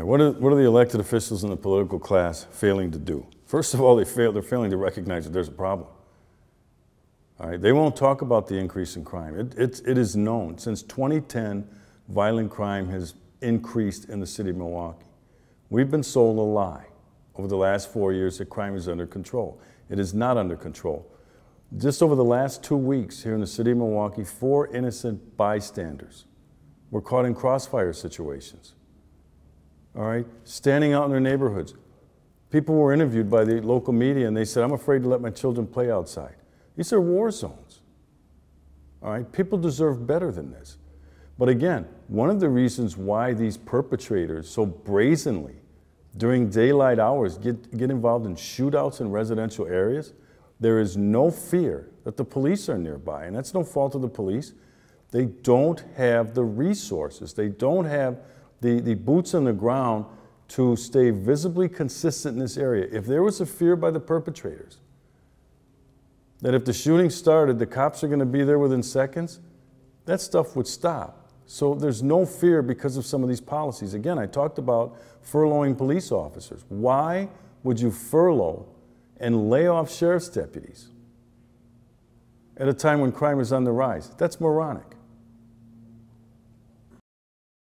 right, what are the elected officials in the political class failing to do? First of all, they're failing to recognize that there's a problem. All right, they won't talk about the increase in crime. It is known. Since 2010, violent crime has increased in the city of Milwaukee. We've been sold a lie over the last 4 years that crime is under control. It is not under control. Just over the last 2 weeks here in the city of Milwaukee, 4 innocent bystanders were caught in crossfire situations. All right, standing out in their neighborhoods. People were interviewed by the local media and they said, I'm afraid to let my children play outside. These are war zones. All right, people deserve better than this. But again, one of the reasons why these perpetrators so brazenly during daylight hours get involved in shootouts in residential areas, there is no fear that the police are nearby. And that's no fault of the police. They don't have the resources. They don't have the boots on the ground to stay visibly consistent in this area. If there was a fear by the perpetrators that if the shooting started, the cops are going to be there within seconds, that stuff would stop. So there's no fear because of some of these policies. Again, I talked about furloughing police officers. Why would you furlough and lay off sheriff's deputies at a time when crime is on the rise? That's moronic.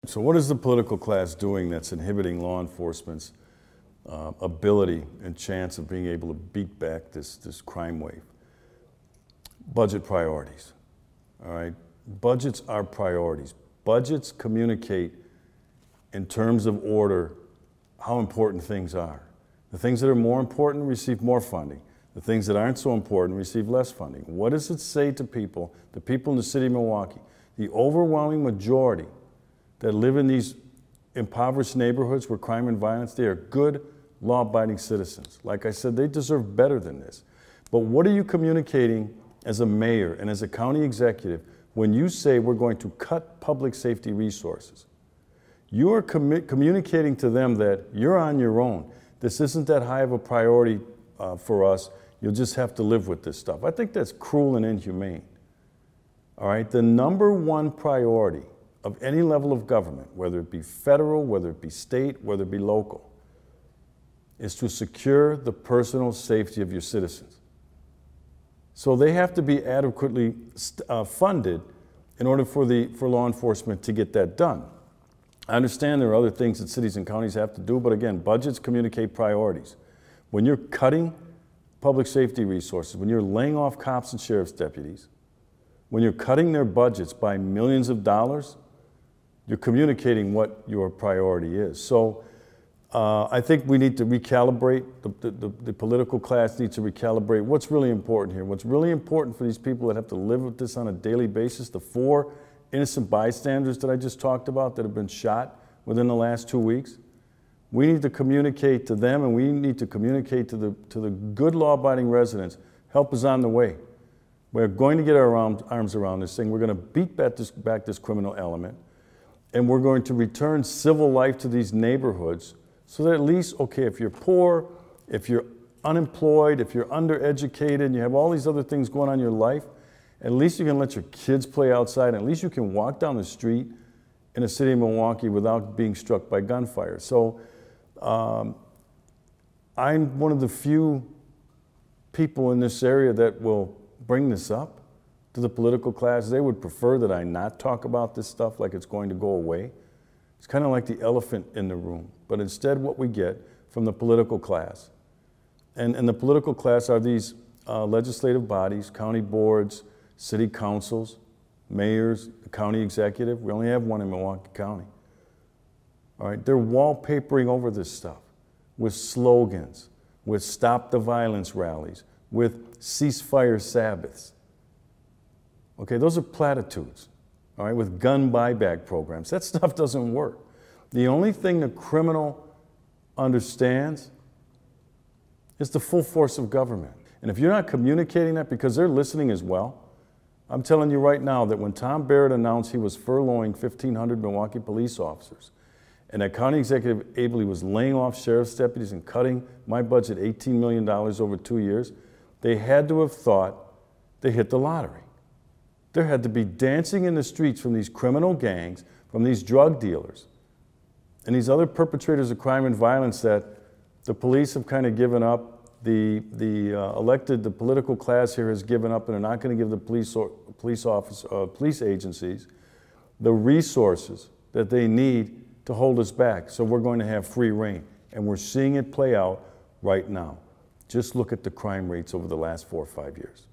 So what is the political class doing that's inhibiting law enforcement's ability and chance of being able to beat back this crime wave? Budget priorities, all right? Budgets are priorities. Budgets communicate in terms of order how important things are. The things that are more important receive more funding. The things that aren't so important receive less funding. What does it say to people, the people in the city of Milwaukee? The overwhelming majority that live in these impoverished neighborhoods where crime and violence, they are good, law-abiding citizens. Like I said, they deserve better than this. But what are you communicating as a mayor and as a county executive when you say we're going to cut public safety resources? You are communicating to them that you're on your own. This isn't that high of a priority for us. You'll just have to live with this stuff. I think that's cruel and inhumane. All right, the number one priority of any level of government, whether it be federal, whether it be state, whether it be local, is to secure the personal safety of your citizens. So they have to be adequately funded in order for law enforcement to get that done. I understand there are other things that cities and counties have to do, but again, budgets communicate priorities. When you're cutting public safety resources, when you're laying off cops and sheriff's deputies, when you're cutting their budgets by millions of dollars, you're communicating what your priority is. So I think we need to recalibrate, the political class needs to recalibrate what's really important here. What's really important for these people that have to live with this on a daily basis, the 4 innocent bystanders that I just talked about that have been shot within the last 2 weeks, we need to communicate to them and we need to communicate to the good law-abiding residents, help is on the way. We're going to get our arms around this thing. We're going to beat back this criminal element, and we're going to return civil life to these neighborhoods so that at least, okay, if you're poor, if you're unemployed, if you're undereducated, and you have all these other things going on in your life, at least you can let your kids play outside, and at least you can walk down the street in the city of Milwaukee without being struck by gunfire. So I'm one of the few people in this area that will bring this up to the political class. They would prefer that I not talk about this stuff like it's going to go away. It's kind of like the elephant in the room. But instead what we get from the political class, and the political class are these legislative bodies, county boards, city councils, mayors, the county executive. We only have one in Milwaukee County. All right, they're wallpapering over this stuff with slogans, with stop the violence rallies, with ceasefire Sabbaths. Okay, those are platitudes, all right, with gun buyback programs. That stuff doesn't work. The only thing the criminal understands is the full force of government. And if you're not communicating that, because they're listening as well, I'm telling you right now that when Tom Barrett announced he was furloughing 1,500 Milwaukee police officers, and that County Executive Abley was laying off sheriff's deputies and cutting my budget $18 million over 2 years, they had to have thought they hit the lottery. There had to be dancing in the streets from these criminal gangs, from these drug dealers, and these other perpetrators of crime and violence that the police have kind of given up, the political class here has given up, and they're not going to give the police agencies the resources that they need to hold us back. So we're going to have free reign, and we're seeing it play out right now. Just look at the crime rates over the last 4 or 5 years.